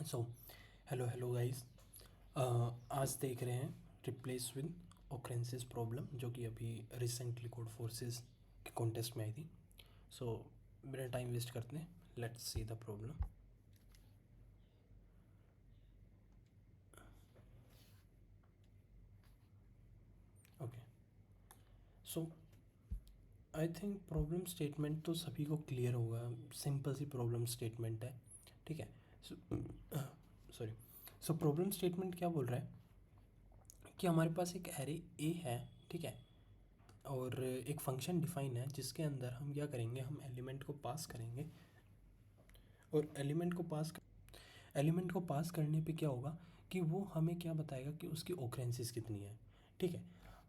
So hello guys. आज देख रहे हैं रिप्लेस विद ओकरेंसेस प्रॉब्लम, जो कि अभी रिसेंटली कोड फोर्सेस के कॉन्टेस्ट में आई थी। सो बिना टाइम वेस्ट करते हैं, let's see the problem. Okay, so I think problem statement तो सभी को क्लियर होगा। सिंपल सी प्रॉब्लम स्टेटमेंट है, ठीक है। सॉरी। सो प्रॉब्लम स्टेटमेंट क्या बोल रहा है कि हमारे पास एक एरे ए है, ठीक है, और एक फंक्शन डिफाइन है जिसके अंदर हम क्या करेंगे, हम एलिमेंट को पास करेंगे। और एलिमेंट को पास करने पे क्या होगा कि वो हमें क्या बताएगा कि उसकी ओकरेंसेस कितनी है, ठीक है।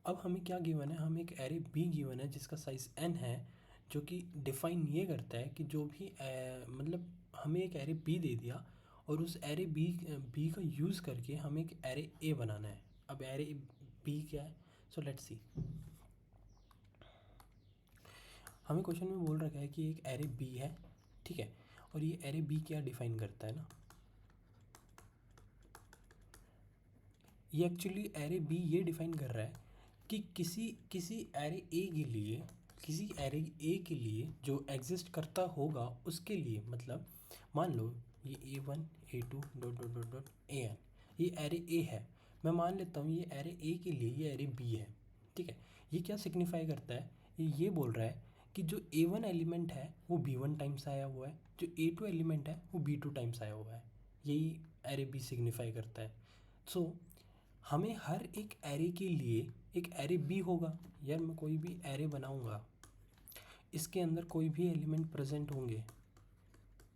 अब हमें क्या गिवन है, हमें एक एरे बी गिवन है जिसका साइज़ n है, जो कि डिफाइन ये करता है कि जो भी मतलब हमें एक एरे बी दे दिया और उस एरे बी का यूज़ करके हमें एक एरे ए बनाना है। अब एरे बी क्या है, सो लेट्स सी। हमें क्वेश्चन में बोल रखा है कि एक एरे बी है, ठीक है, और ये एरे बी क्या डिफाइन करता है ना, ये एक्चुअली एरे बी ये डिफाइन कर रहा है कि किसी किसी एरे ए के लिए, किसी एरे ए के लिए जो एग्जिस्ट करता होगा उसके लिए, मतलब मान लो ये A1 A2 dot dot dot dot AN, ये एरे ए है। मैं मान लेता हूँ ये एरे ए के लिए ये एरे बी है, ठीक है। ये क्या सिग्निफाई करता है, ये बोल रहा है कि जो A1 एलिमेंट है वो B1 टाइम्स आया हुआ है, जो A2 एलिमेंट है वो B2 टाइम्स आया हुआ है। यही एरे बी सिग्निफाई करता है। सो हमें हर एक एरे के लिए एक एरे बी होगा। यार मैं कोई भी एरे बनाऊंगा, इसके अंदर कोई भी एलिमेंट प्रेजेंट होंगे,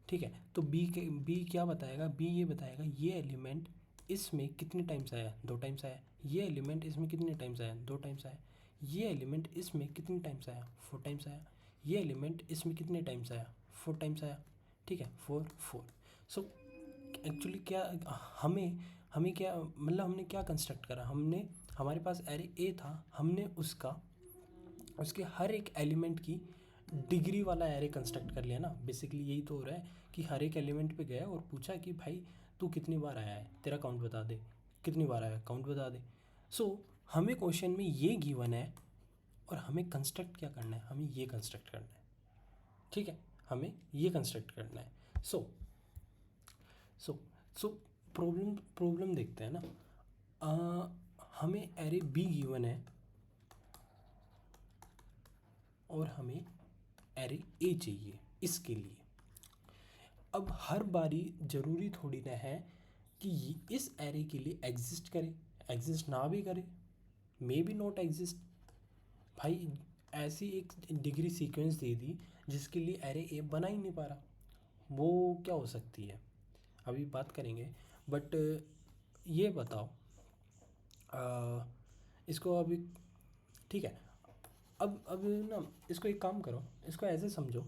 ठीक है। तो बी क्या बताएगा, बी ये बताएगा ये एलिमेंट इसमें कितने टाइम्स आया, 2 टाइम्स आया। ये एलिमेंट इसमें कितने टाइम्स आया, 2 टाइम्स आया। ये एलिमेंट इसमें कितने टाइम्स आया, 4 टाइम्स आया। ये एलिमेंट इसमें कितने टाइम्स आया, 4 टाइम्स आया, ठीक है, 4 4। सो एक्चुअली क्या हमें हमें क्या मतलब हमने क्या कंस्ट्रक्ट करा, हमने हमारे पास एरे ए था, हमने उसके हर एक एलिमेंट की डिग्री वाला एरे कंस्ट्रक्ट कर लिया ना। बेसिकली यही तो हो रहा है कि हर एक एलिमेंट पे गया और पूछा कि भाई तू कितनी बार आया है, तेरा काउंट बता दे, कितनी बार आया काउंट बता दे। सो हमें क्वेश्चन में ये गिवन है और हमें कंस्ट्रक्ट क्या करना है, हमें ये कंस्ट्रक्ट करना है, ठीक है, हमें ये कंस्ट्रक्ट करना है। सो सो प्रॉब्लम प्रॉब्लम देखते हैं ना। हमें एरे बी गिवन है और हमें एरे ए चाहिए इसके लिए। अब हर बारी ज़रूरी थोड़ी ना है कि इस एरे के लिए एग्जिस्ट करे, एग्जिस्ट ना भी करे, मे बी नॉट एग्जिस्ट। भाई ऐसी एक डिग्री सीक्वेंस दे दी जिसके लिए एरे ए बना ही नहीं पा रहा, वो क्या हो सकती है, अभी बात करेंगे। बट ये बताओ, इसको अभी, ठीक है। अब ना इसको एक काम करो, इसको ऐसे समझो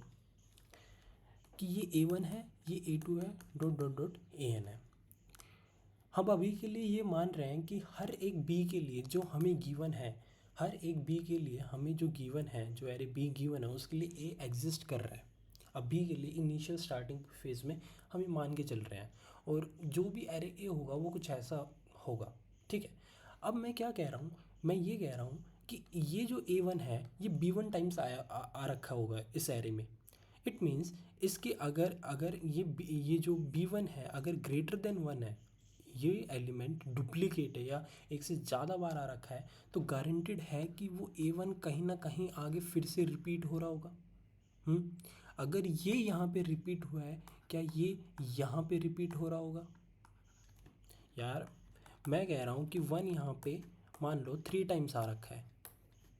कि ये A1 है, ये A2 है, डॉट डॉट डॉट AN है। हम अभी के लिए ये मान रहे हैं कि हर एक बी के लिए जो हमें गिवन है, हर एक बी के लिए हमें जो गिवन है, जो एरे बी गिवन है उसके लिए ए एग्जिस्ट कर रहा है। अब बी के लिए इनिशियल स्टार्टिंग फेज में हम ये मान के चल रहे हैं, और जो भी एरे ए होगा वो कुछ ऐसा होगा, ठीक है। अब मैं क्या कह रहा हूँ, मैं ये कह रहा हूँ कि ये जो A1 है ये B1 टाइम्स आ रखा होगा इस एरे में। इट मीन्स इसके अगर अगर ये जो B1 है अगर ग्रेटर देन 1 है, ये एलिमेंट डुप्लीकेट है या एक से ज़्यादा बार आ रखा है, तो गारंटेड है कि वो A1 कहीं ना कहीं आगे फिर से रिपीट हो रहा होगा। अगर ये यहाँ पे रिपीट हुआ है, क्या ये यहाँ पे रिपीट हो रहा होगा? यार मैं कह रहा हूँ कि 1 यहाँ पे मान लो 3 टाइम्स आ रखा है,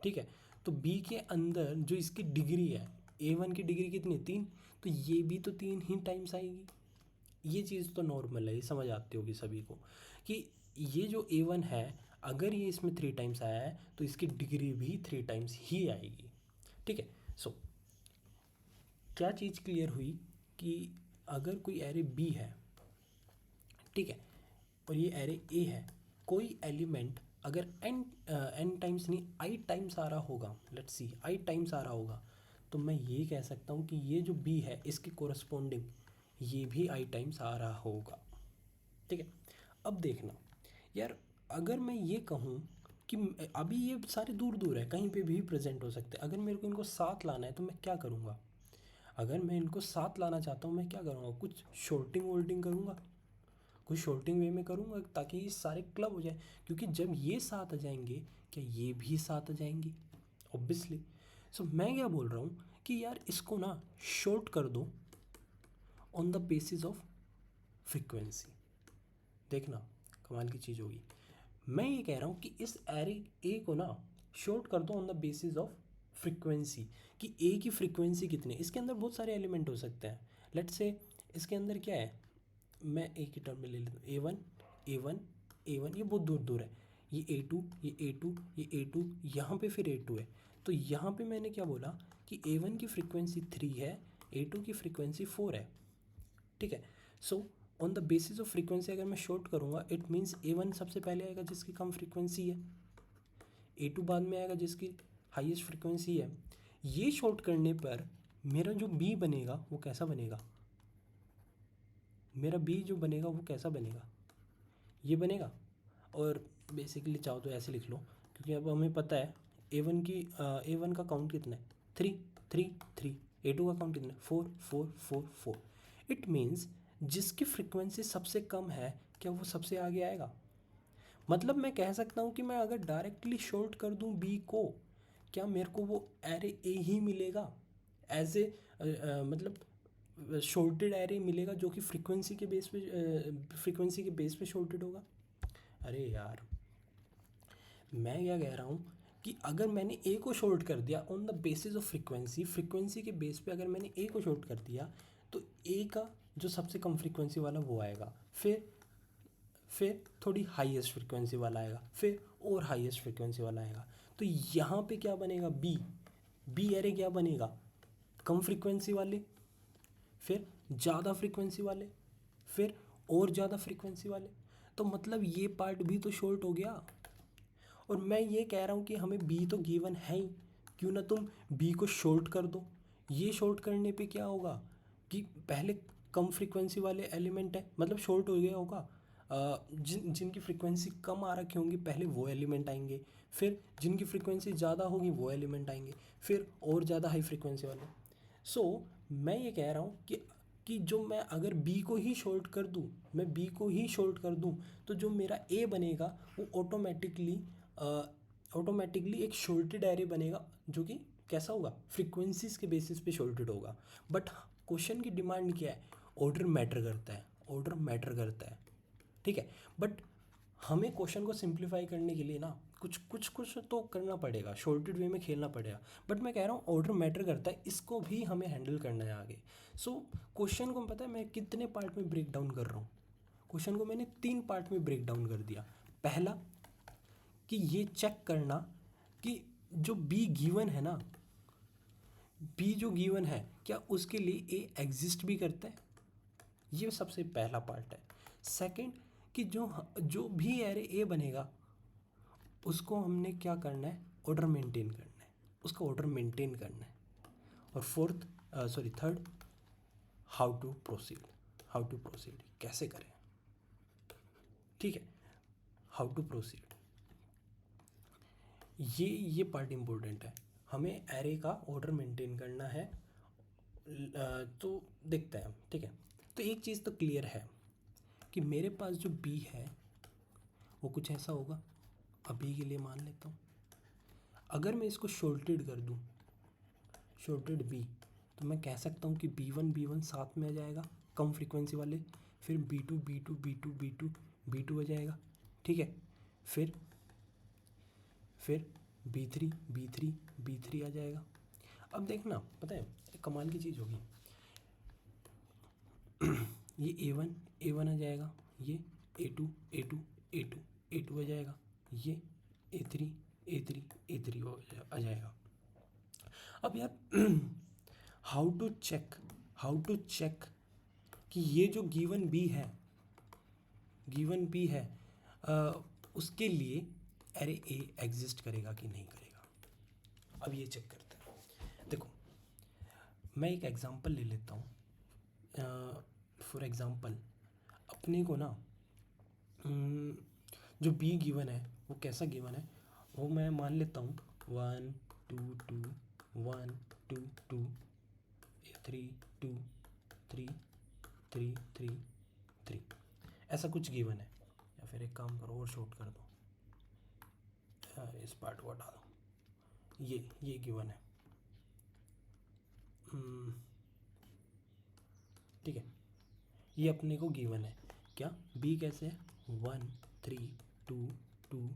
ठीक है। तो बी के अंदर जो इसकी डिग्री है, A1 की डिग्री कितनी है, 3, तो ये भी तो 3 ही टाइम्स आएगी। ये चीज़ तो नॉर्मल है, ये समझ आती होगी सभी को कि ये जो A1 है अगर ये इसमें 3 टाइम्स आया है तो इसकी डिग्री भी 3 टाइम्स ही आएगी, ठीक है। सो क्या चीज़ क्लियर हुई कि अगर कोई एरे बी है, ठीक है, और ये एरे ए है, कोई एलिमेंट अगर एन टाइम्स नहीं आई टाइम्स आ रहा होगा, लेट्स सी आई टाइम्स आ रहा होगा, तो मैं ये कह सकता हूँ कि ये जो बी है इसके कोरस्पोंडिंग ये भी आई टाइम्स आ रहा होगा, ठीक है। अब देखना यार, अगर मैं ये कहूँ कि अभी ये सारे दूर दूर है, कहीं पे भी प्रेजेंट हो सकते हैं, अगर मेरे को इनको साथ लाना है तो मैं क्या करूँगा? अगर मैं इनको साथ लाना चाहता हूँ मैं क्या करूँगा? कुछ शॉर्टिंग वोल्टिंग करूँगा, कुछ शॉर्टिंग वे में करूँगा ताकि ये सारे क्लब हो जाए, क्योंकि जब ये साथ आ जाएंगे क्या ये भी साथ आ जाएंगे? ऑब्वियसली। सो मैं क्या बोल रहा हूँ कि यार इसको ना शॉर्ट कर दो on the basis of frequency. देखना कमाल की चीज़ होगी। मैं ये कह रहा हूँ कि इस एरे ए को ना शॉर्ट कर दो on the basis of frequency, कि ए की फ्रीक्वेंसी कितनी है। इसके अंदर बहुत सारे एलिमेंट हो सकते हैं। लेट्स से इसके अंदर क्या है, मैं ए की टर्म में ले लेता हूँ, ए वन ए वन ए वन, ये बहुत दूर दूर है, ये ए टू ये ए टू ये ए टू, यहाँ पे फिर ए टू है। तो यहाँ पे मैंने क्या बोला कि ए वन की फ्रीक्वेंसी 3 है, ए टू की फ्रीक्वेंसी 4 है। ठीक है। So on the basis of frequency अगर मैं शॉर्ट करूँगा, इट मीन्स ए वन सबसे पहले आएगा जिसकी कम फ्रीक्वेंसी है, ए टू बाद में आएगा जिसकी हाईएस्ट फ्रीक्वेंसी है। ये शॉर्ट करने पर मेरा जो बी बनेगा वो कैसा बनेगा? मेरा बी जो बनेगा वो कैसा बनेगा? ये बनेगा। और बेसिकली चाहो तो ऐसे लिख लो, क्योंकि अब हमें पता है ए वन का काउंट कितना है, 3 3 3, ए टू का काउंट कितना है, 4 4 4 4। इट मीन्स जिसकी फ्रीक्वेंसी सबसे कम है क्या वो सबसे आगे आएगा? मतलब मैं कह सकता हूँ कि मैं अगर डायरेक्टली शॉर्ट कर दूँ बी को, क्या मेरे को वो एरे ए ही मिलेगा एज ए, मतलब शॉर्टेड एरे मिलेगा जो कि फ्रीक्वेंसी के बेस पे शॉर्टेड होगा? अरे यार, मैं क्या कह रहा हूँ कि अगर मैंने ए को शॉर्ट कर दिया on the basis of frequency के बेस पे अगर मैंने ए को शॉर्ट कर दिया, तो ए का जो सबसे कम फ्रीक्वेंसी वाला वो आएगा, फिर थोड़ी हाईएस्ट फ्रीक्वेंसी वाला आएगा, फिर और हाईएस्ट फ्रीक्वेंसी वाला आएगा। तो यहाँ पे क्या बनेगा? बी एरे क्या बनेगा? कम फ्रीक्वेंसी वाले, फिर ज़्यादा फ्रीक्वेंसी वाले, फिर और ज़्यादा फ्रीक्वेंसी वाले। तो मतलब ये पार्ट भी तो शॉर्ट हो गया। और मैं ये कह रहा हूँ कि हमें बी तो गिवन है ही, क्यों ना तुम बी को शॉर्ट कर दो। ये शॉर्ट करने पे क्या होगा कि पहले कम फ्रीक्वेंसी वाले एलिमेंट है, मतलब शॉर्ट हो गया होगा। जिनकी फ्रीक्वेंसी कम आ रखी होंगी पहले वो एलिमेंट आएंगे, फिर जिनकी फ्रीक्वेंसी ज़्यादा होगी वो एलिमेंट आएंगे, फिर और ज़्यादा हाई फ्रीक्वेंसी वाले। सो मैं ये कह रहा हूँ कि जो मैं अगर बी को ही शॉर्ट कर दूँ, मैं बी को ही शॉर्ट कर दूँ, तो जो मेरा ए बनेगा वो ऑटोमेटिकली एक शॉर्टेड एरे बनेगा, जो कि कैसा होगा? फ्रीक्वेंसीज के बेसिस पे शॉर्टेड होगा। बट क्वेश्चन की डिमांड क्या है? ऑर्डर मैटर करता है, ऑर्डर मैटर करता है। ठीक है। बट हमें क्वेश्चन को सिंप्लीफाई करने के लिए ना कुछ तो करना पड़ेगा, शॉर्टेड वे में खेलना पड़ेगा। बट मैं कह रहा हूँ ऑर्डर मैटर करता है, इसको भी हमें हैंडल करना है आगे। सो क्वेश्चन को पता है मैं कितने पार्ट में ब्रेक डाउन कर रहा हूँ? क्वेश्चन को मैंने 3 पार्ट में ब्रेक डाउन कर दिया। पहला कि ये चेक करना कि जो बी गिवन है ना, बी जो गिवन है क्या उसके लिए ए एग्जिस्ट भी करता है? ये सबसे पहला पार्ट है। सेकंड कि जो भी एरे ए बनेगा उसको हमने क्या करना है? ऑर्डर मेंटेन करना है, उसका ऑर्डर मेंटेन करना है। और थर्ड, हाउ टू प्रोसीड, कैसे करें? ठीक है, हाउ टू प्रोसीड, ये पार्ट इम्पोर्टेंट है। हमें एरे का ऑर्डर मेंटेन करना है। तो देखते हैं, ठीक है। तो एक चीज़ तो क्लियर है कि मेरे पास जो बी है वो कुछ ऐसा होगा। अभी के लिए मान लेता हूँ, अगर मैं इसको शॉर्टेड कर दूँ, शॉर्टेड बी, तो मैं कह सकता हूँ कि बी वन साथ में आ जाएगा कम फ्रीक्वेंसी वाले, फिर बी टू आ जाएगा। ठीक है। फिर बी थ्री आ जाएगा। अब देखना, पता है एक कमाल की चीज़ होगी, ये ए वन आ जाएगा, ये ए टू आ जाएगा, ये ए थ्री आ जाएगा। अब यार हाउ टू चेक कि ये जो गिवन बी है उसके लिए एरे ए एग्जिस्ट करेगा कि नहीं करेगा। अब ये चेक करते हैं। देखो मैं एक एग्जांपल ले लेता हूँ। फॉर एग्ज़ाम्पल अपने को ना जो बी गिवन है वो कैसा गिवन है, वो मैं मान लेता हूँ 1 2 2 1 2 2 3 2 3 3 3 3 ऐसा कुछ गिवन है। या फिर एक काम करो और शॉर्ट कर दो, इस पार्ट को हटा दो, ये गिवन है। ठीक है, ये अपने को गिवन है। क्या बी कैसे है, 1 3 2 2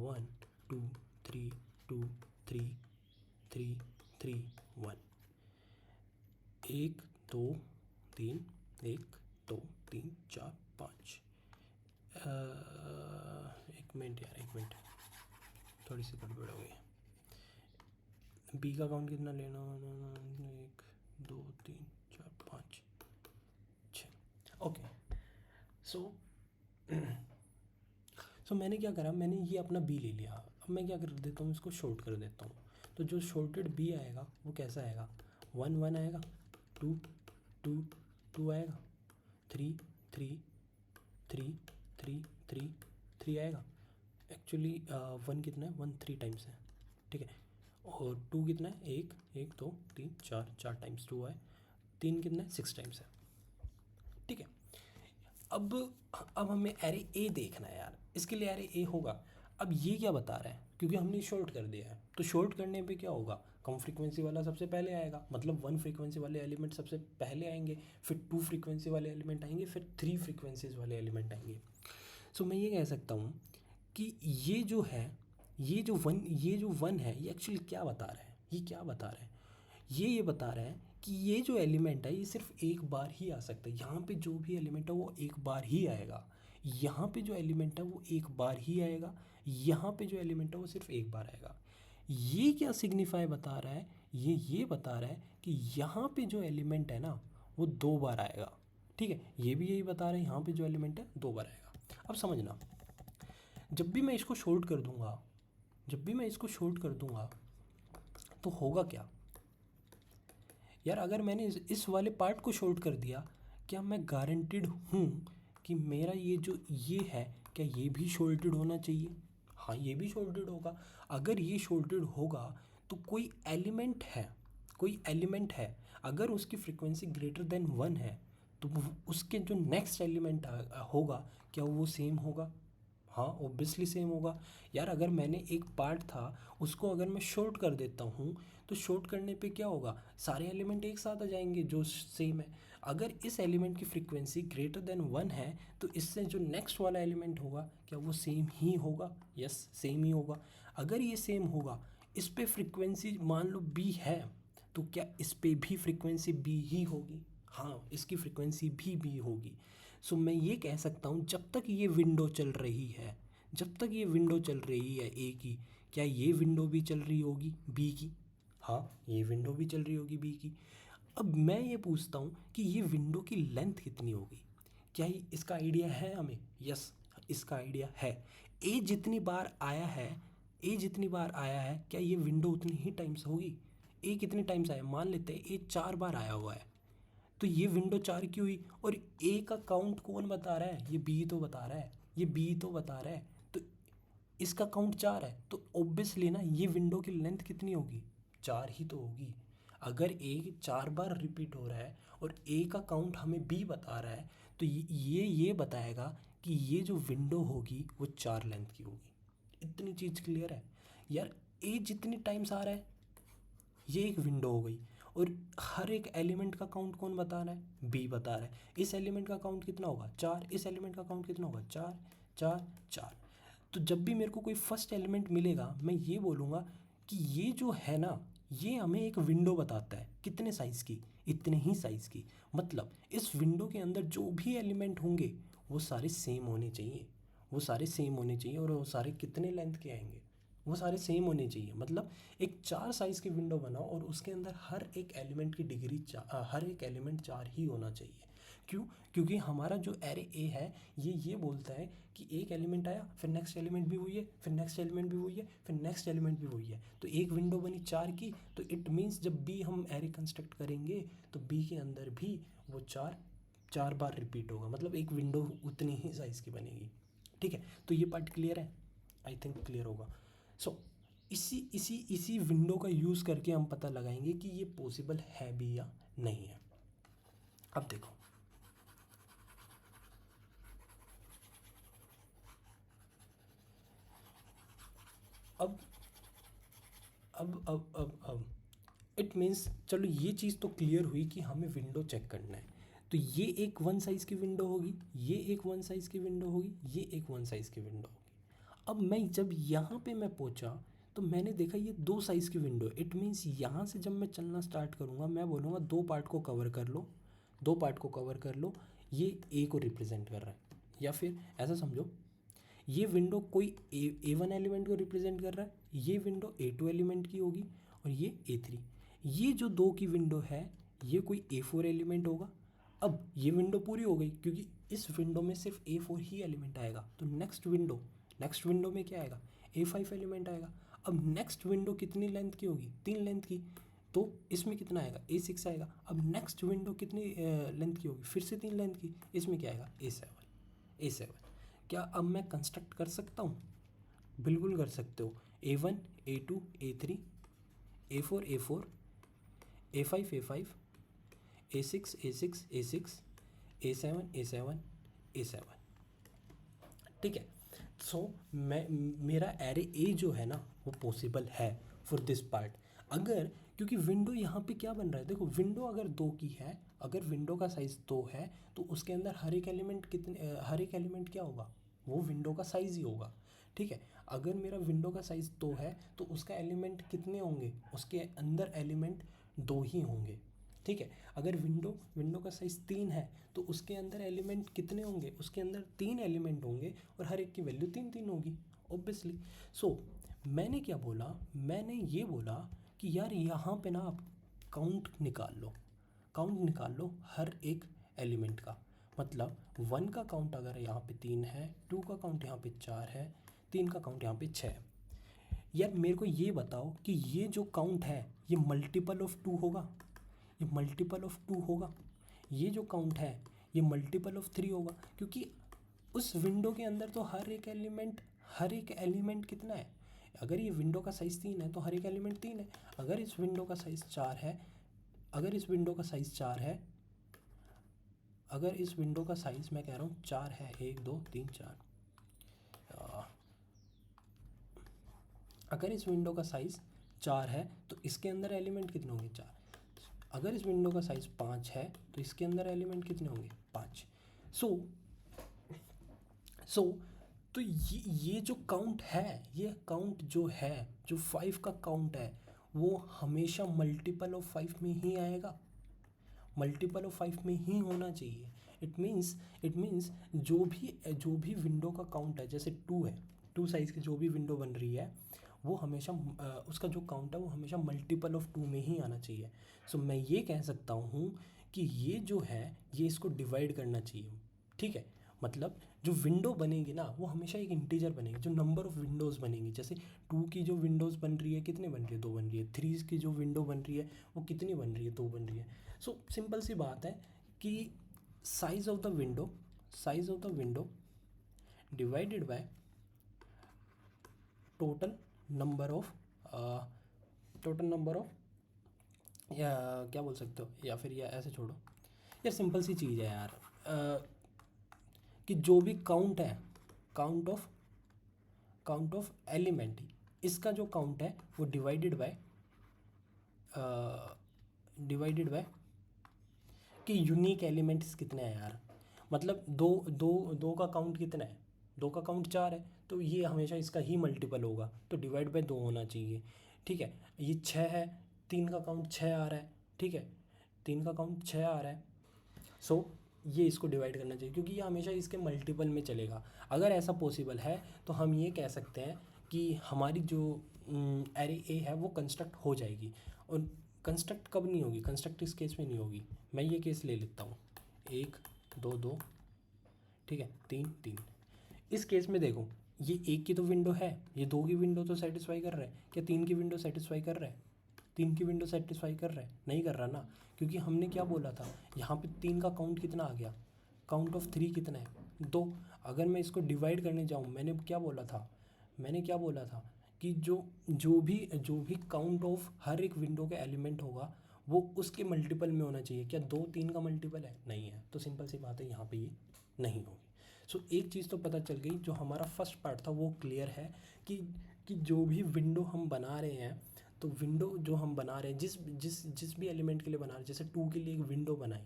1 2 3 2 3 3 3 1 1 2 3 1 2 3 4 5। एक मिनट यार, एक मिनट, थोड़ी सी गड़बड़ हो गई। बी का काउंट कितना लेना, 1 2 3 4 5 6। ओके, सो मैंने क्या करा, मैंने ये अपना बी ले लिया। अब मैं क्या कर देता हूँ, इसको शॉर्ट कर देता हूँ। तो जो शॉर्टेड बी आएगा वो कैसा आएगा, 1 1 आएगा, 2 2 2 आएगा, 3 3 3 3 3 3 आएगा। एक्चुअली 1 कितना है, 1 3 टाइम्स है, ठीक है। और 2 कितना है, 1 1 2 3 4 4 टाइम्स 2 है। 3 कितना है, 6 टाइम्स है, ठीक है। अब हमें एरे ए देखना है यार, इसके लिए एरे ए होगा। अब ये क्या बता रहा है, क्योंकि हमने शॉर्ट कर दिया है, तो शॉर्ट करने पे क्या होगा, कम फ्रीक्वेंसी वाला सबसे पहले आएगा, मतलब 1 फ्रीक्वेंसी वाले एलिमेंट सबसे पहले आएंगे, फिर 2 फ्रीक्वेंसी वाले एलिमेंट आएंगे, फिर 3 फ्रीक्वेंसीज वाले एलिमेंट आएंगे। सो मैं ये कह सकता हूँ कि ये जो है, ये जो वन है, ये एक्चुअली क्या बता रहा है, ये क्या बता रहा है, ये बता रहा है कि ये जो एलिमेंट है ये सिर्फ एक बार ही आ सकता है। यहाँ पे जो भी एलिमेंट है वो एक बार ही आएगा, यहाँ पे जो एलिमेंट है वो एक बार ही आएगा, यहाँ पे जो एलिमेंट है वो सिर्फ एक बार आएगा। ये क्या सिग्निफाई बता रहा है, ये बता रहा है कि यहाँ पे जो एलिमेंट है ना वो 2 बार आएगा, ठीक है। ये भी यही बता रहा है, यहाँ पे जो एलिमेंट है 2 बार आएगा। अब समझना, जब भी मैं इसको शॉर्ट कर दूंगा, जब भी मैं इसको शॉर्ट कर दूंगा तो होगा क्या यार, अगर मैंने इस वाले पार्ट को शॉर्ट कर दिया, क्या मैं गारंटीड हूँ कि मेरा ये जो ये है, क्या ये भी शॉर्टेड होना चाहिए। हाँ, ये भी शॉर्टेड होगा। अगर ये शॉर्टेड होगा तो कोई एलिमेंट है, कोई एलिमेंट है, अगर उसकी फ्रीक्वेंसी ग्रेटर देन 1 है तो उसके जो नेक्स्ट एलिमेंट होगा क्या वो सेम होगा। हाँ, ओब्वियसली सेम होगा यार। अगर मैंने एक पार्ट था उसको अगर मैं शॉर्ट कर देता हूँ तो शॉर्ट करने पे क्या होगा, सारे एलिमेंट एक साथ आ जाएंगे जो सेम है। अगर इस एलिमेंट की फ्रीक्वेंसी ग्रेटर देन 1 है तो इससे जो नेक्स्ट वाला एलिमेंट होगा क्या वो सेम ही होगा। यस, सेम ही होगा। अगर ये सेम होगा, इस पे फ्रीक्वेंसी मान लो बी है, तो क्या इस पे भी फ्रीक्वेंसी बी ही होगी। हाँ, इसकी फ्रीक्वेंसी भी बी होगी। सो मैं ये कह सकता हूँ, जब तक ये विंडो चल रही है, जब तक ये विंडो चल रही है ए की, क्या ये विंडो भी चल रही होगी बी की। हाँ, ये विंडो भी चल रही होगी बी की। अब मैं ये पूछता हूँ कि ये विंडो की लेंथ कितनी होगी, क्या इसका आइडिया है हमें। यस, इसका आइडिया है। ए जितनी बार आया है, ए जितनी बार आया है, क्या ये विंडो उतनी ही टाइम्स होगी। ए कितने टाइम्स आया, मान लेते हैं ए 4 बार आया हुआ है, तो ये विंडो 4 की हुई। और ए का काउंट कौन बता रहा है, ये बी तो बता रहा है, ये बी तो बता रहा है, तो इसका काउंट 4 है, तो ऑब्वियसली ना ये विंडो की लेंथ कितनी होगी, 4 ही तो होगी। अगर ए 4 बार रिपीट हो रहा है और ए का काउंट हमें बी बता रहा है, तो ये बताएगा कि ये जो विंडो होगी वो 4 लेंथ की होगी। इतनी चीज़ क्लियर है यार। ए जितनी टाइम्स आ रहा है, ये एक विंडो हो गई। और हर एक एलिमेंट का काउंट कौन बता रहा है, बी बता रहा है। इस एलिमेंट का काउंट कितना होगा, 4। इस एलिमेंट का काउंट कितना होगा, 4 4 4। तो जब भी मेरे को कोई फर्स्ट एलिमेंट मिलेगा, मैं ये बोलूँगा कि ये जो है ना, ये हमें एक विंडो बताता है, कितने साइज़ की, इतने ही साइज़ की। मतलब इस विंडो के अंदर जो भी एलिमेंट होंगे वो सारे सेम होने चाहिए, वो सारे सेम होने चाहिए। और वो सारे कितने लेंथ के आएंगे, वो सारे सेम होने चाहिए। मतलब एक 4 साइज़ की विंडो बनाओ और उसके अंदर हर एक एलिमेंट की डिग्री हर एक एलिमेंट 4 ही होना चाहिए। क्यों, क्योंकि हमारा जो एरे ए है ये बोलता है कि एक एलिमेंट आया, फिर नेक्स्ट एलिमेंट भी वही है, फिर नेक्स्ट एलिमेंट भी वही है, फिर नेक्स्ट एलिमेंट भी वही है। तो एक विंडो बनी 4 की, तो इट मीन्स जब भी हम एरे कंस्ट्रक्ट करेंगे तो बी के अंदर भी वो 4 बार रिपीट होगा, मतलब एक विंडो उतनी ही साइज़ की बनेगी। ठीक है, तो ये पार्ट क्लियर है, आई थिंक क्लियर होगा। सो इसी विंडो का यूज़ करके हम पता लगाएंगे कि ये पॉसिबल है भी या नहीं है। अब देखो, अब अब इट मीन्स, चलो ये चीज़ तो क्लियर हुई कि हमें विंडो चेक करना है। तो ये एक वन साइज़ की विंडो होगी, ये एक वन साइज़ की विंडो होगी, ये एक वन साइज़ की विंडो होगी। अब मैं जब यहाँ पे मैं पहुँचा तो मैंने देखा ये दो साइज़ की विंडो। इट मीन्स यहाँ से जब मैं चलना स्टार्ट करूँगा मैं बोलूँगा दो पार्ट को कवर कर लो, दो पार्ट को कवर कर लो, ये ए को रिप्रेजेंट कर रहा है। या फिर ऐसा समझो, ये विंडो कोई A1 एलिमेंट को रिप्रेजेंट कर रहा है, ये विंडो A2 एलिमेंट की होगी, और ये A3। ये जो दो की विंडो है ये कोई A4 एलिमेंट होगा। अब ये विंडो पूरी हो गई क्योंकि इस विंडो में सिर्फ A4 ही एलिमेंट आएगा। तो नेक्स्ट विंडो में क्या आएगा, A5 एलिमेंट आएगा। अब नेक्स्ट विंडो कितनी लेंथ की होगी, 3 लेंथ की, तो इसमें कितना आएगा, A6 आएगा। अब नेक्स्ट विंडो कितनी लेंथ की होगी, फिर से 3 लेंथ की, इसमें क्या आएगा, A7। क्या अब मैं कंस्ट्रक्ट कर सकता हूँ, बिल्कुल कर सकते हो। A1 A2 A3 A4 A5 A6 A7 ठीक है। सो मैं मेरा एरे ए जो है ना वो पॉसिबल है फॉर दिस पार्ट। अगर, क्योंकि विंडो यहाँ पे क्या बन रहा है, देखो विंडो अगर दो की है, अगर विंडो का साइज़ दो है तो उसके अंदर हर एक एलिमेंट क्या होगा, वो विंडो का साइज़ ही होगा। ठीक है, अगर मेरा विंडो का साइज़ दो है तो उसका एलिमेंट कितने होंगे, उसके अंदर एलिमेंट दो ही होंगे। ठीक है, अगर विंडो का साइज़ 3 है तो उसके अंदर एलिमेंट कितने होंगे, उसके अंदर 3 एलिमेंट होंगे और हर एक की वैल्यू 3 होगी ऑब्वियसली। सो मैंने क्या बोला, मैंने ये बोला कि यार यहाँ पे ना आप काउंट निकाल लो हर एक एलिमेंट का। मतलब 1 का काउंट अगर यहाँ पे 3 है, 2 का काउंट यहाँ पे 4 है, 3 का काउंट यहाँ पे 6 है। यार मेरे को ये बताओ कि ये जो काउंट है ये मल्टीपल ऑफ 2 होगा, ये मल्टीपल ऑफ 2 होगा, ये जो काउंट है ये मल्टीपल ऑफ 3 होगा, क्योंकि उस विंडो के अंदर तो हर एक एलिमेंट कितना है। अगर ये विंडो का साइज़ 3 है तो हर एक एलिमेंट 3 है। अगर इस विंडो का साइज़ 4 है, अगर इस विंडो का साइज़ 4 है, अगर इस विंडो का साइज़ मैं कह रहा हूँ 4 है, 1 2 3 4, अगर इस विंडो का साइज़ 4 है तो इसके अंदर एलिमेंट कितने होंगे, 4। अगर इस विंडो का साइज़ 5 है तो इसके अंदर एलिमेंट कितने होंगे, 5। सो तो ये जो काउंट है, ये काउंट जो है, जो 5 का काउंट है, वो हमेशा मल्टीपल ऑफ 5 में ही आएगा, मल्टीपल ऑफ 5 में ही होना चाहिए। इट मीन्स जो भी विंडो का काउंट है, जैसे 2 है, 2 साइज़ की जो भी विंडो बन रही है वो हमेशा उसका जो काउंट है वो हमेशा मल्टीपल ऑफ 2 में ही आना चाहिए। सो मैं ये कह सकता हूँ कि ये जो है ये इसको डिवाइड करना चाहिए। ठीक है, मतलब जो विंडो बनेगी ना वो हमेशा एक इंटीजर बनेगी, जो नंबर ऑफ़ विंडोज़ बनेगी। जैसे 2 की जो विंडोज़ बन रही है कितने बन रही है, 2 बन रही है। 3 की जो विंडो बन रही है वो कितनी बन रही है, 2 बन रही है। सो सिंपल सी बात है कि size of the window divided by total number of या क्या बोल सकते हो, या फिर या ऐसे छोड़ो यार, सिंपल सी चीज़ है यार, कि जो भी काउंट है, काउंट ऑफ एलिमेंट, इसका जो काउंट है वो डिवाइडेड बाय कि यूनिक एलिमेंट्स कितने हैं यार। मतलब दो का काउंट कितना है, 2 का काउंट 4 है तो ये हमेशा इसका ही मल्टीपल होगा, तो डिवाइड बाय 2 होना चाहिए। ठीक है, ये 6 है, 3 का काउंट 6 आ रहा है। ठीक है, 3 का काउंट 6 आ रहा है। सो ये इसको डिवाइड करना चाहिए क्योंकि ये हमेशा इसके मल्टीपल में चलेगा। अगर ऐसा पॉसिबल है तो हम ये कह सकते हैं कि हमारी जो एरे ए है वो कंस्ट्रक्ट हो जाएगी। और कंस्ट्रक्ट कब नहीं होगी, कंस्ट्रक्ट इस केस में नहीं होगी। मैं ये केस ले लेता हूँ, 1 2 2, ठीक है, 3 3। इस केस में देखो, ये 1 की तो विंडो है, ये 2 की विंडो तो सेटिस्फाई कर रहा है, क्या 3 की विंडो सेटिस्फाई कर रहा है, 3 की विंडो सेटिस्फाई कर रहा है, नहीं कर रहा ना, क्योंकि हमने क्या बोला था, यहाँ पे 3 का काउंट कितना आ गया, काउंट ऑफ 3 कितना है, 2। अगर मैं इसको डिवाइड करने जाऊँ, मैंने क्या बोला था कि जो भी काउंट ऑफ हर एक विंडो का एलिमेंट होगा वो उसके मल्टीपल में होना चाहिए। क्या 2 3 का मल्टीपल है? नहीं है, तो सिंपल सी बात है यहाँ पे ये नहीं होगी। सो एक चीज़ तो पता चल गई, जो हमारा फर्स्ट पार्ट था वो क्लियर है कि जो भी विंडो हम बना रहे हैं, तो विंडो जो हम बना रहे हैं जिस भी एलिमेंट के लिए बना रहे हैं, जैसे 2 के लिए एक विंडो बनाई,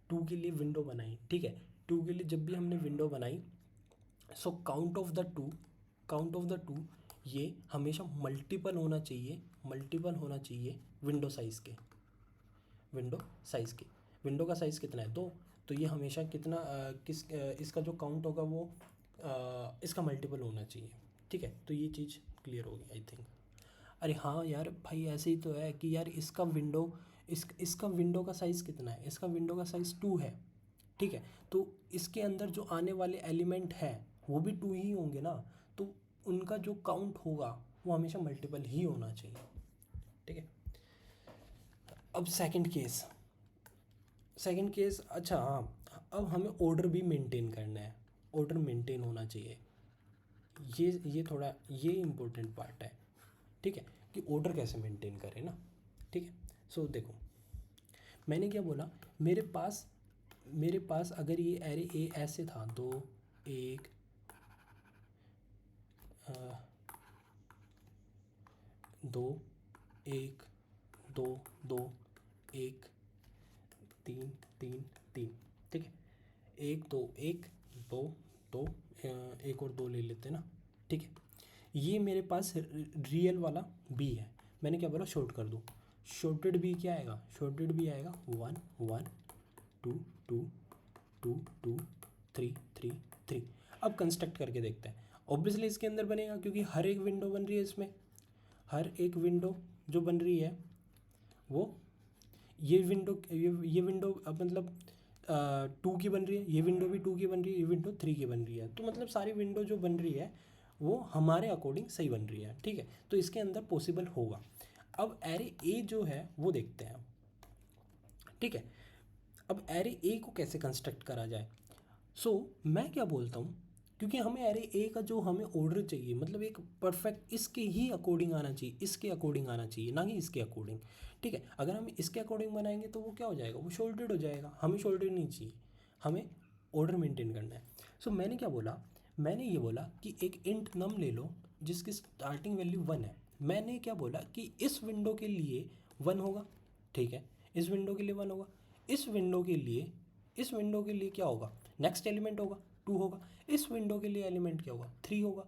2 के लिए विंडो बनाई, ठीक है। 2 के लिए जब भी हमने विंडो बनाई, so count of the two ये हमेशा मल्टीपल होना चाहिए विंडो का साइज़ कितना है? 2। तो ये हमेशा कितना इसका जो काउंट होगा वो इसका मल्टीपल होना चाहिए, ठीक है। तो ये चीज़ क्लियर होगी आई थिंक। अरे हाँ यार भाई, ऐसे ही तो है कि यार इसका विंडो का साइज़ कितना है? इसका विंडो का साइज़ 2 है, ठीक है। तो इसके अंदर जो आने वाले एलिमेंट हैं वो भी 2 ही होंगे ना, तो उनका जो काउंट होगा वो हमेशा मल्टीपल ही होना चाहिए, ठीक है। अब सेकंड केस, अच्छा हाँ, अब हमें ऑर्डर भी मेंटेन करना है, ऑर्डर मेंटेन होना चाहिए। ये इम्पोर्टेंट पार्ट है, ठीक है, कि ऑर्डर कैसे मेंटेन करें ना, ठीक है। सो देखो, मैंने क्या बोला, मेरे पास अगर ये एरे ए ऐसे था, 2 1 2 1 2 2 1 3 3 3, ठीक है। 1 2 1 2 2, एक और 2 ले लेते हैं ना, ठीक है। ये मेरे पास रियल वाला बी है। मैंने क्या बोला, शॉर्ट कर दूँ। शॉर्टेड बी क्या आएगा? 1 1 2 2 2 2 3 3 3। अब कंस्ट्रक्ट करके देखते हैं। ऑब्वियसली इसके अंदर बनेगा, क्योंकि हर एक विंडो बन रही है इसमें, हर एक विंडो जो बन रही है वो ये विंडो अब मतलब 2 की बन रही है, ये विंडो भी 2 की बन रही है, ये विंडो 3 की बन रही है। तो मतलब सारी विंडो जो बन रही है वो हमारे अकॉर्डिंग सही बन रही है, ठीक है। तो इसके अंदर पॉसिबल होगा। अब एरे ए जो है वो देखते हैं, ठीक है। अब एरे ए को कैसे कंस्ट्रक्ट करा जाए? मैं क्या बोलता हूँ, क्योंकि हमें एरे ए का जो हमें ऑर्डर चाहिए, मतलब एक परफेक्ट इसके ही अकॉर्डिंग आना चाहिए, इसके अकॉर्डिंग आना चाहिए, ना कि इसके अकॉर्डिंग, ठीक है। अगर हम इसके अकॉर्डिंग बनाएंगे तो वो क्या हो जाएगा, वो शोल्डेड हो जाएगा। हमें शोल्डेड नहीं चाहिए, हमें ऑर्डर मेंटेन करना है। मैंने ये बोला कि एक इंट नम ले लो जिसकी स्टार्टिंग वैल्यू 1 है। मैंने क्या बोला कि इस विंडो के लिए 1 होगा, ठीक है। इस विंडो के लिए 1 होगा। इस विंडो के लिए क्या होगा, नेक्स्ट एलिमेंट होगा 2 होगा। इस विंडो के लिए एलिमेंट क्या होगा, 3 होगा।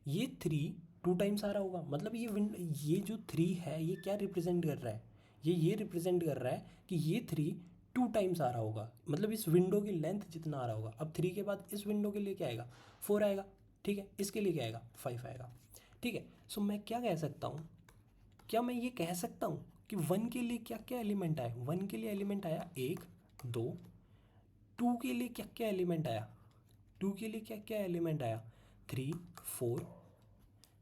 ये 3 2 टाइम्स आ रहा होगा, मतलब ये जो 3 है ये क्या रिप्रेजेंट कर रहा है, ये रिप्रेजेंट कर रहा है कि ये 3 2 टाइम्स आ रहा होगा, मतलब इस विंडो की लेंथ जितना आ रहा होगा। अब 3 के बाद इस विंडो के लिए क्या आएगा, 4 आएगा, ठीक है। इसके लिए क्या आएगा, 5 आएगा, ठीक है। मैं क्या कह सकता हूँ, क्या मैं ये कह सकता हूँ कि 1 के लिए क्या क्या एलिमेंट आया? 1 के लिए एलिमेंट आया 1 2। 2 के लिए क्या क्या एलिमेंट आया? 2 के लिए क्या क्या एलिमेंट आया? 3 4।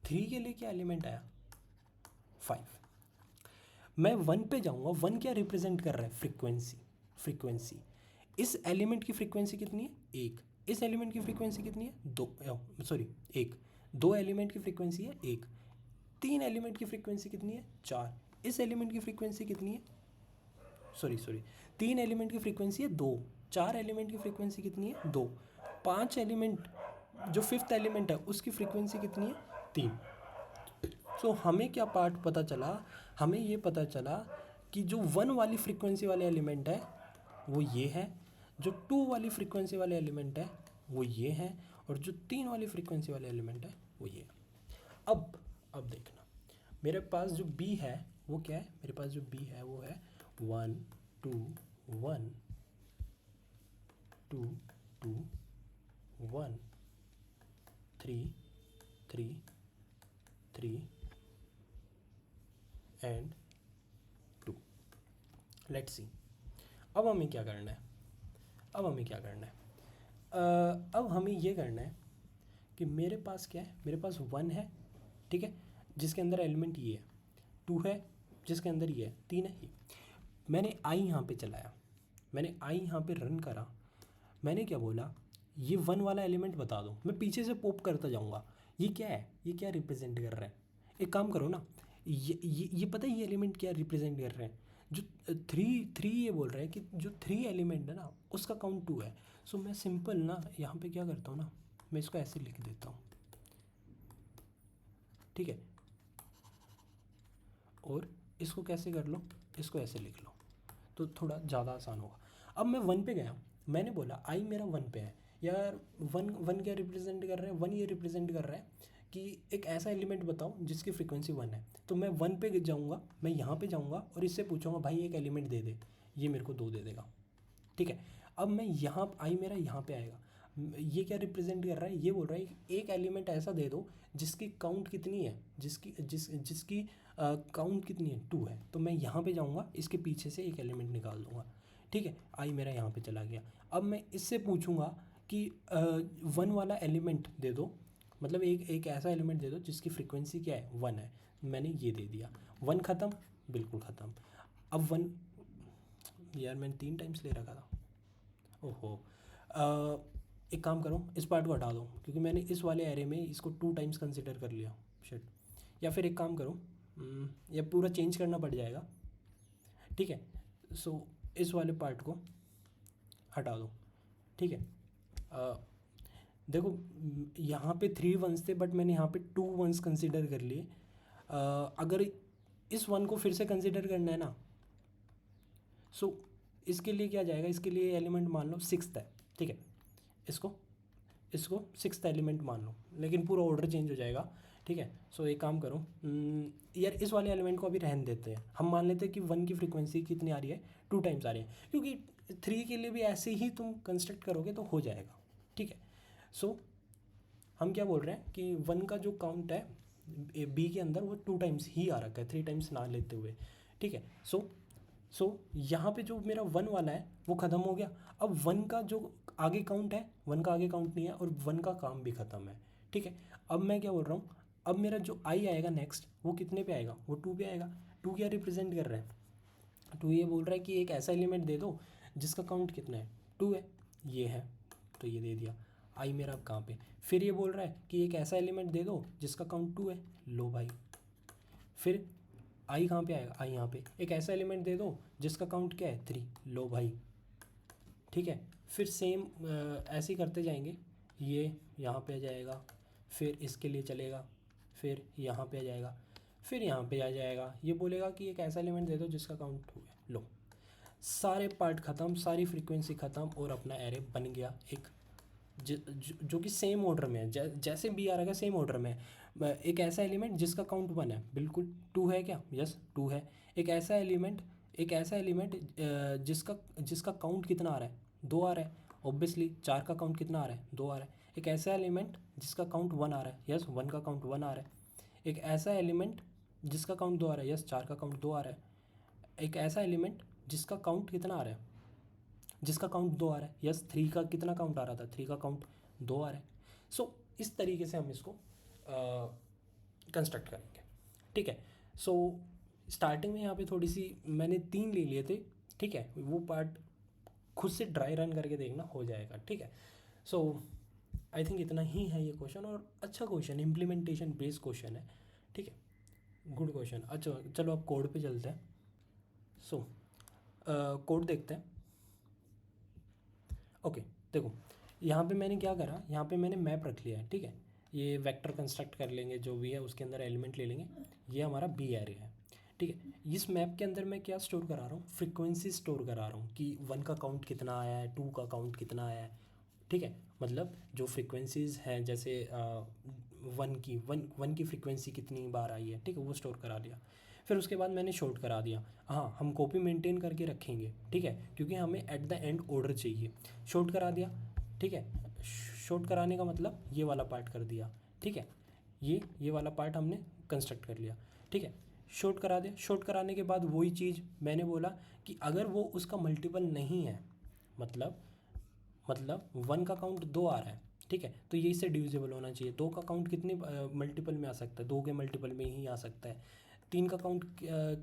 3 के लिए क्या एलिमेंट आया? 5। मैं 1 पे जाऊंगा। 1 क्या रिप्रेजेंट कर रहा है, फ्रीक्वेंसी। इस एलिमेंट की फ्रीक्वेंसी कितनी है, 1। इस एलिमेंट की फ्रीक्वेंसी कितनी है, 2, सॉरी 1। 2 एलिमेंट की फ्रीक्वेंसी है 1। 3 एलिमेंट की फ्रीक्वेंसी कितनी है, 4। इस एलिमेंट की फ्रीक्वेंसी कितनी है, सॉरी 3 एलिमेंट की फ्रीक्वेंसी है 2। 4 एलिमेंट की फ्रीक्वेंसी कितनी है, 2। 5 एलिमेंट, जो 5th एलिमेंट है उसकी फ्रीक्वेंसी कितनी है, 3। हमें क्या पार्ट पता चला, हमें ये पता चला कि जो 1 वाली फ्रीक्वेंसी वाले एलिमेंट है वो ये है, जो 2 वाली फ्रीक्वेंसी वाले एलिमेंट है वो ये है, और जो 3 वाली फ्रीक्वेंसी वाले एलिमेंट है वो ये है। अब देखना, मेरे पास जो बी है वो क्या है, मेरे पास जो बी है वो है 1 2 1 2 2 1 3 3 3 एंड 2। लेट्स सी, अब हमें क्या करना है, अब हमें ये करना है कि मेरे पास क्या है, मेरे पास 1 है, ठीक है, जिसके अंदर एलिमेंट ये है, 2 है जिसके अंदर ये है, 3 है ये। मैंने आई यहाँ पे चलाया, मैंने आई यहाँ पे रन करा। मैंने क्या बोला ये वन वाला एलिमेंट बता दो, मैं पीछे से पॉप करता जाऊँगा। ये क्या है, ये क्या रिप्रेजेंट कर रहा है? एक काम करो ना, ये पता है ये एलिमेंट क्या रिप्रेजेंट कर रहे हैं? जो थ्री थ्री ये बोल रहा है कि जो थ्री एलिमेंट है ना उसका काउंट 2 है। सो मैं सिंपल ना यहाँ पे क्या करता हूँ ना, मैं इसको ऐसे लिख देता हूँ, ठीक है। और इसको कैसे कर लो, इसको ऐसे लिख लो, तो थोड़ा ज़्यादा आसान होगा। अब मैं वन पे गया, मैंने बोला आई मेरा वन पे है यार। वन वन क्या रिप्रेजेंट कर रहा है? वन ये रिप्रेजेंट कर रहा है कि एक ऐसा एलिमेंट बताओ जिसकी फ्रीक्वेंसी वन है। तो मैं वन पे जाऊँगा, मैं यहाँ पे जाऊँगा और इससे पूछूंगा भाई एक एलिमेंट दे दे, ये मेरे को 2 दे देगा, ठीक है। अब मैं यहाँ आई मेरा यहाँ पे आएगा, ये क्या रिप्रेजेंट कर रहा है? ये बोल रहा है कि एक एलिमेंट ऐसा दे दो जिसकी काउंट कितनी है, जिसकी काउंट कितनी है, 2 है। तो मैं यहाँ पे जाऊँगा, इसके पीछे से एक एलिमेंट निकाल दूँगा, ठीक है। आई मेरा यहाँ पे चला गया। अब मैं इससे पूछूँगा कि वन वाला एलिमेंट दे दो, मतलब एक ऐसा एलिमेंट दे दो जिसकी फ्रीक्वेंसी क्या है, 1 है। मैंने ये दे दिया, 1 ख़त्म, बिल्कुल ख़त्म। अब 1, यार मैंने 3 टाइम्स ले रखा था, ओहो। एक काम करो, इस पार्ट को हटा दो क्योंकि मैंने इस वाले एरे में इसको 2 टाइम्स कंसिडर कर लिया, शिट। या फिर एक काम करो, या पूरा चेंज करना पड़ जाएगा, ठीक है। सो इस वाले पार्ट को हटा दो, ठीक है। देखो यहाँ पे 3 वंस थे बट मैंने यहाँ पे 2 वंस कंसिडर कर लिए। अगर इस वन को फिर से कंसिडर करना है ना, सो इसके लिए क्या जाएगा, इसके लिए एलिमेंट मान लो 6th है, ठीक है। इसको इसको 6th एलिमेंट मान लो, लेकिन पूरा ऑर्डर चेंज हो जाएगा, ठीक है। सो एक काम करो, यार इस वाले एलिमेंट को अभी रहने देते हैं। हम मान लेते हैं कि 1 की फ्रीक्वेंसी कितनी आ रही है, 2 टाइम्स आ रही है, क्योंकि 3 के लिए भी ऐसे ही तुम कंस्ट्रक्ट करोगे तो हो जाएगा, ठीक है। सो हम क्या बोल रहे हैं कि 1 का जो काउंट है बी के अंदर वो 2 टाइम्स ही आ रखा है, 3 टाइम्स ना लेते हुए, ठीक है। सो यहाँ पे जो मेरा 1 वाला है वो ख़त्म हो गया। अब 1 का जो आगे काउंट है, 1 का आगे काउंट नहीं है और 1 का काम भी ख़त्म है, ठीक है। अब मैं क्या बोल रहा हूँ, अब मेरा जो आई आएगा नेक्स्ट वो कितने पे आएगा, वो 2 पे आएगा। 2 क्या रिप्रेजेंट कर रहा है, 2 ये बोल रहा है कि एक ऐसा एलिमेंट दे दो जिसका काउंट कितना है, 2 है, ये है, तो ये दे दिया। आई मेरा अब कहाँ पे, फिर ये बोल रहा है कि एक ऐसा एलिमेंट दे दो जिसका काउंट 2 है, लो भाई। फिर आई कहाँ पे आएगा, आई यहाँ पे, एक ऐसा एलिमेंट दे दो जिसका काउंट क्या है, 3, लो भाई, ठीक है। फिर सेम ऐसे ही करते जाएंगे, ये यहाँ पे आ जाएगा, फिर इसके लिए चलेगा, फिर यहाँ पे आ जाएगा, फिर यहाँ पे आ जाएगा। ये बोलेगा कि एक ऐसा एलिमेंट दे दो जिसका काउंट 2 है, लो, सारे पार्ट ख़त्म, सारी फ्रीक्वेंसी ख़त्म और अपना एरे बन गया एक जो कि सेम ऑर्डर में है, जैसे बी आ रहा है सेम ऑर्डर में है। एक ऐसा एलिमेंट जिसका काउंट 1 है, बिल्कुल 2 है क्या, यस 2 है। एक ऐसा एलिमेंट जिसका जिसका काउंट कितना आ रहा है, 2 आ रहा है, ऑब्वियसली 4 का काउंट कितना आ रहा है, 2 आ रहा है। एक ऐसा एलिमेंट जिसका काउंट 1 आ रहा है, यस 1 का काउंट 1 आ रहा है। एक ऐसा एलिमेंट जिसका काउंट 2 आ रहा है, यस 4 का काउंट 2 आ रहा है। एक ऐसा एलिमेंट जिसका काउंट कितना आ रहा है, जिसका काउंट 2 आ रहा है, यस 3 का कितना काउंट आ रहा था, 3 का काउंट 2 आ रहा है। सो इस तरीके से हम इसको कंस्ट्रक्ट करेंगे, ठीक है। सो स्टार्टिंग में यहाँ पे थोड़ी सी मैंने 3 ले लिए थे, ठीक है। वो पार्ट खुद से ड्राई रन करके देखना, हो जाएगा, ठीक है। सो आई थिंक इतना ही है ये क्वेश्चन, और अच्छा क्वेश्चन, इम्प्लीमेंटेशन बेस्ड क्वेश्चन है, ठीक है, गुड क्वेश्चन। अच्छा चलो अब कोड पे चलते हैं। सो कोड देखते हैं। ओके देखो, यहाँ पे मैंने क्या करा, यहाँ पे मैंने मैप रख लिया है, ठीक है। ये वेक्टर कंस्ट्रक्ट कर लेंगे, जो भी है उसके अंदर एलिमेंट ले लेंगे। ये हमारा बी एरे है, ठीक है। इस मैप के अंदर मैं क्या स्टोर करा रहा हूँ, फ्रीक्वेंसी स्टोर करा रहा हूँ कि 1 का काउंट कितना आया है, 2 का काउंट कितना आया है, ठीक है। मतलब जो फ्रीक्वेंसीज़ हैं, जैसे 1 की फ्रीक्वेंसी कितनी बार आई है, ठीक है, वो स्टोर करा लिया। फिर उसके बाद मैंने शॉर्ट करा दिया, हाँ हम कॉपी मेंटेन करके रखेंगे, ठीक है, क्योंकि हमें एट द एंड ऑर्डर चाहिए। शॉर्ट करा दिया, ठीक है। शॉर्ट कराने का मतलब ये वाला पार्ट कर दिया, ठीक है। ये वाला पार्ट हमने कंस्ट्रक्ट कर लिया, ठीक है। शॉर्ट करा दिया, शॉर्ट कराने के बाद वही चीज़ मैंने बोला कि अगर वो उसका मल्टीपल नहीं है, मतलब 1 का काउंट 2 आ रहा है, ठीक है, तो ये इससे डिविजिबल होना चाहिए। 2 का काउंट कितने मल्टीपल में आ सकता है, 2 के मल्टीपल में ही आ सकता है। 3 का काउंट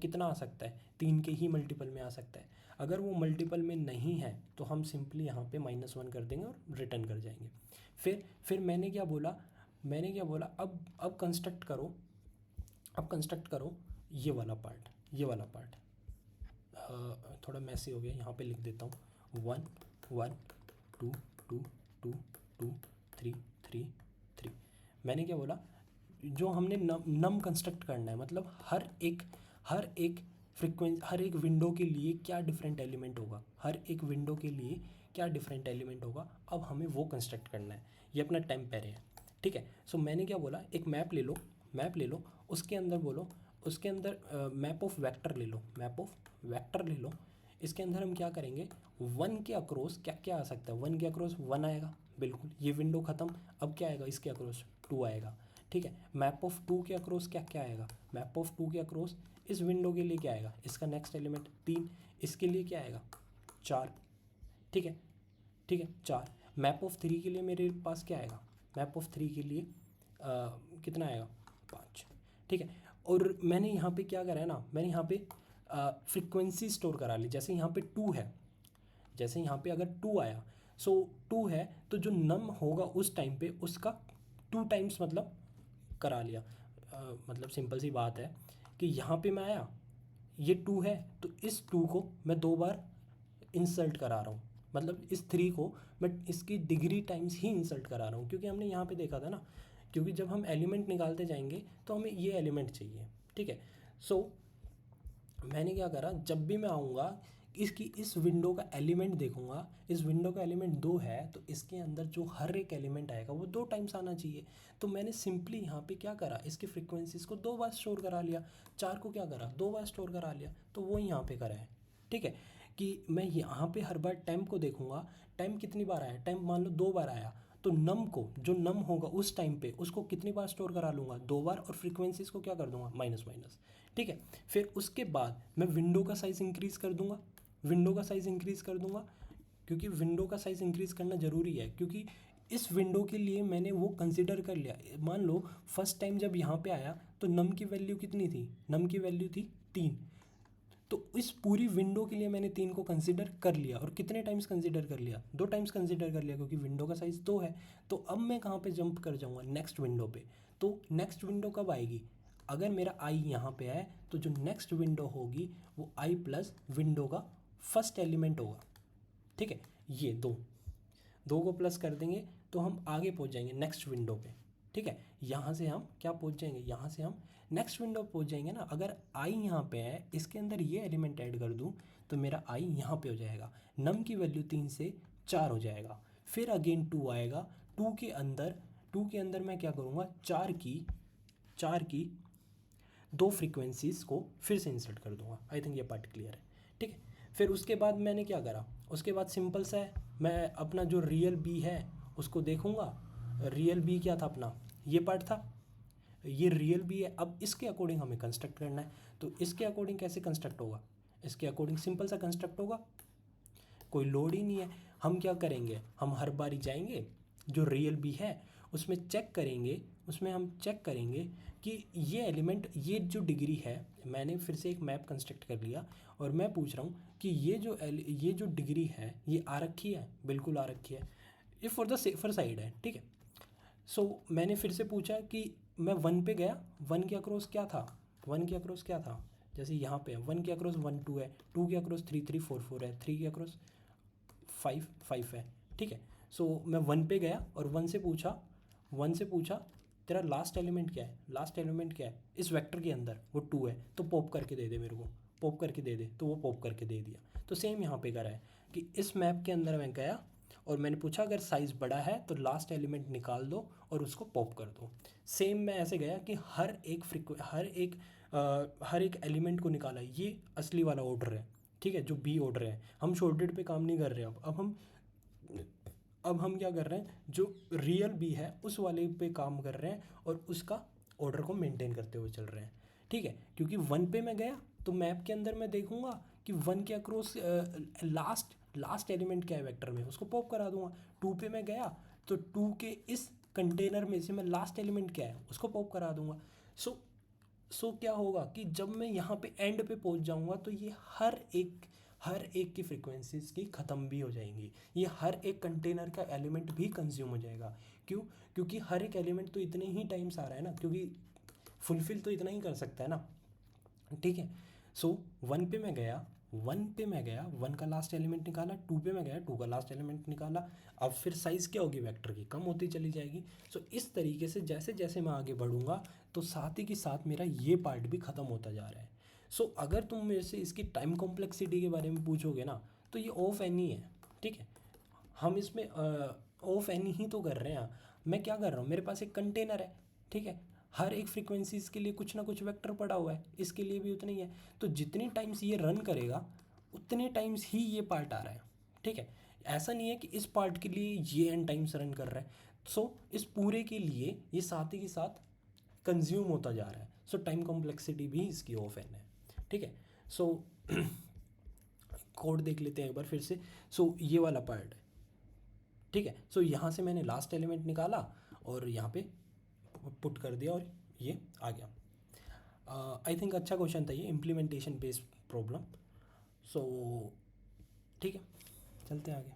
कितना आ सकता है, 3 के ही मल्टीपल में आ सकता है। अगर वो मल्टीपल में नहीं है तो हम सिंपली यहाँ पे -1 कर देंगे और रिटर्न कर जाएंगे। फिर मैंने क्या बोला, अब कंस्ट्रक्ट करो, ये वाला पार्ट, थोड़ा मैसी हो गया, यहाँ पे लिख देता हूँ 1 1 2 2 2 2 3 3 3। मैंने क्या बोला, जो हमने नम कंस्ट्रक्ट करना है, मतलब हर एक फ्रीक्वेंसी, हर एक विंडो के लिए क्या डिफरेंट एलिमेंट होगा, अब हमें वो कंस्ट्रक्ट करना है। ये अपना टेम्पर है, ठीक है। सो मैंने क्या बोला, एक मैप ले लो, उसके अंदर मैप ऑफ वेक्टर ले लो, इसके अंदर हम क्या करेंगे, 1 के अक्रॉस क्या क्या आ सकता है, 1 के अक्रॉस 1 आएगा, बिल्कुल, ये विंडो ख़त्म। अब क्या आएगा, इसके अक्रॉस 2 आएगा, ठीक है। मैप ऑफ 2 के अक्रॉस क्या क्या आएगा, मैप ऑफ 2 के अक्रॉस इस विंडो के लिए क्या आएगा, इसका नेक्स्ट एलिमेंट 3, इसके लिए क्या आएगा 4, ठीक है 4। मैप ऑफ 3 के लिए मेरे पास क्या आएगा, मैप ऑफ 3 के लिए कितना आएगा 5, ठीक है। और मैंने यहाँ पे क्या करा है ना, मैंने यहाँ पे फ्रीक्वेंसी स्टोर करा ली। जैसे यहाँ पे 2 है, जैसे यहाँ पे अगर 2 आया, सो 2 है तो जो नम होगा उस टाइम पे उसका 2 टाइम्स मतलब करा लिया। मतलब सिंपल सी बात है कि यहाँ पे मैं आया, ये 2 है तो इस 2 को मैं 2 बार इंसल्ट करा रहा हूँ, मतलब इस 3 को मैं इसकी डिग्री टाइम्स ही इंसल्ट करा रहा हूँ, क्योंकि हमने यहाँ पे देखा था ना, क्योंकि जब हम एलिमेंट निकालते जाएंगे तो हमें ये एलिमेंट चाहिए, ठीक है। सो मैंने क्या करा, जब भी मैं आऊँगा इसकी इस विंडो का एलिमेंट देखूंगा, इस विंडो का एलिमेंट 2 है तो इसके अंदर जो हर एक एलिमेंट आएगा वो 2 टाइम्स आना चाहिए। तो मैंने सिंपली यहाँ पे क्या करा, इसकी फ्रीक्वेंसीज को 2 बार स्टोर करा लिया, 4 को क्या करा 2 बार स्टोर करा लिया, तो वो यहाँ पे करा है, ठीक है। कि मैं यहाँ पे हर बार टाइम को देखूंगा, टाइम कितनी बार आया, टाइम मान लो 2 बार आया, तो नम को जो नम होगा उस टाइम पे उसको कितनी बार स्टोर करा लूँगा 2 बार, और फ्रीक्वेंसीज को क्या कर दूंगा माइनस, ठीक है। फिर उसके बाद मैं विंडो का साइज़ इंक्रीज़ कर दूंगा, क्योंकि विंडो का साइज़ इंक्रीज़ करना ज़रूरी है, क्योंकि इस विंडो के लिए मैंने वो कंसिडर कर लिया। मान लो फर्स्ट टाइम जब यहाँ पे आया तो नम की वैल्यू कितनी थी, नम की वैल्यू थी 3, तो इस पूरी विंडो के लिए मैंने 3 को कंसिडर कर लिया। और कितने टाइम्स कंसिडर कर लिया, 2 टाइम्स कंसिडर कर लिया, क्योंकि विंडो का साइज़ 2 है। तो अब मैं कहाँ पे जंप कर जाऊँगा, नेक्स्ट विंडो पे। तो नेक्स्ट विंडो कब आएगी, अगर मेरा आई यहाँ पे है तो जो नेक्स्ट विंडो होगी वो आई प्लस विंडो का फर्स्ट एलिमेंट होगा, ठीक है। ये 2 को प्लस कर देंगे तो हम आगे पहुँच जाएंगे नेक्स्ट विंडो पे, ठीक है। यहाँ से हम क्या पहुँच जाएंगे, यहाँ से हम नेक्स्ट विंडो पहुँच जाएंगे ना। अगर आई यहाँ पे है, इसके अंदर ये एलिमेंट ऐड कर दूँ तो मेरा आई यहाँ पे हो जाएगा, नम की वैल्यू 3 से 4 हो जाएगा। फिर अगेन 2 आएगा, 2 के अंदर मैं क्या करूँगा, 4 की 2 फ्रीक्वेंसीज़ को फिर से इंसर्ट कर दूँगा। आई थिंक ये पार्ट क्लियर है, ठीक है। फिर उसके बाद मैंने क्या करा, उसके बाद सिंपल सा है, मैं अपना जो रियल बी है उसको देखूँगा। रियल बी क्या था अपना, ये पार्ट था, ये रियल बी है। अब इसके अकॉर्डिंग हमें कंस्ट्रक्ट करना है, तो इसके अकॉर्डिंग कैसे कंस्ट्रक्ट होगा, इसके अकॉर्डिंग सिंपल सा कंस्ट्रक्ट होगा, कोई लोड ही नहीं है। हम क्या करेंगे, हम हर बारी जाएंगे जो रियल बी है उसमें हम चेक करेंगे कि ये एलिमेंट, ये जो डिग्री है, मैंने फिर से एक मैप कंस्ट्रक्ट कर लिया और मैं पूछ रहा हूँ कि ये जो डिग्री है ये आ रखी है, बिल्कुल आ रखी है, ये फॉर द सेफर साइड है, ठीक है। सो मैंने फिर से पूछा कि मैं 1 पे गया, 1 के अक्रॉस क्या था, जैसे यहाँ पे 1 के अक्रॉस 1 2 है, 2 के अक्रॉस 3 3 4 4 है, 3 के अक्रॉस 5 5 है, ठीक है। सो मैं 1 पे गया और 1 से पूछा तेरा लास्ट एलिमेंट क्या है इस वेक्टर के अंदर, वो 2 है, तो पॉप करके दे दे मेरे को, तो वो पॉप करके दे दिया। तो सेम यहाँ पे करा है कि इस मैप के अंदर मैं गया और मैंने पूछा अगर साइज़ बड़ा है तो लास्ट एलिमेंट निकाल दो और उसको पॉप कर दो। सेम मैं ऐसे गया कि हर एक एलिमेंट को निकाला। ये असली वाला ऑर्डर है, ठीक है, जो बी ऑर्डर है। हम शॉर्टेड पे काम नहीं कर रहे अब हम क्या कर रहे हैं, जो रियल बी है उस वाले पे काम कर रहे हैं और उसका ऑर्डर को मेंटेन करते हुए चल रहे हैं, ठीक है। क्योंकि 1 पे मैं गया तो मैप के अंदर मैं देखूंगा कि 1 के अक्रॉस लास्ट एलिमेंट क्या है वेक्टर में, उसको पॉप करा दूंगा। 2 पे मैं गया तो 2 के इस कंटेनर में से मैं लास्ट एलिमेंट क्या है उसको पॉप करा दूंगा। सो सो क्या होगा कि जब मैं यहाँ पे एंड पे पहुँच जाऊँगा तो ये हर एक की फ्रीक्वेंसीज की ख़त्म भी हो जाएंगी, ये हर एक कंटेनर का एलिमेंट भी कंज्यूम हो जाएगा। क्यों? क्योंकि हर एक एलिमेंट तो इतने ही टाइम्स आ रहा है ना, क्योंकि फुलफिल तो इतना ही कर सकता है ना। ठीक है। सो वन का लास्ट एलिमेंट निकाला, टू पे मैं गया, टू का लास्ट एलिमेंट निकाला। अब फिर साइज़ क्या होगी वेक्टर की, कम होती चली जाएगी। सो इस तरीके से जैसे जैसे मैं आगे बढ़ूँगा तो साथ ही के साथ मेरा ये पार्ट भी ख़त्म होता जा रहा है। सो अगर तुम मेरे से इसकी टाइम कॉम्प्लेक्सिटी के बारे में पूछोगे ना तो ये ऑफ एन ही है। ठीक है। हम इसमें ऑफ एन ही तो कर रहे हैं। मैं क्या कर रहा हूँ, मेरे पास एक कंटेनर है। ठीक है। हर एक फ्रीक्वेंसीज के लिए कुछ ना कुछ वेक्टर पड़ा हुआ है, इसके लिए भी उतना ही है। तो जितनी टाइम्स ये रन करेगा उतने टाइम्स ही ये पार्ट आ रहा है। ठीक है। ऐसा नहीं है कि इस पार्ट के लिए ये एन टाइम्स रन कर रहा है। सो इस पूरे के लिए ये साथ ही के साथ कंज्यूम होता जा रहा है। सो टाइम कॉम्प्लेक्सिटी भी इसकी ऑफ एन है। ठीक है। सो कोड देख लेते हैं एक बार फिर से। सो ये वाला पार्ट है। ठीक है। सो यहाँ से मैंने लास्ट एलिमेंट निकाला और यहाँ पे पुट कर दिया और ये आ गया। आई थिंक अच्छा क्वेश्चन था ये, इम्प्लीमेंटेशन बेस्ड प्रॉब्लम। सो ठीक है, चलते हैं आगे।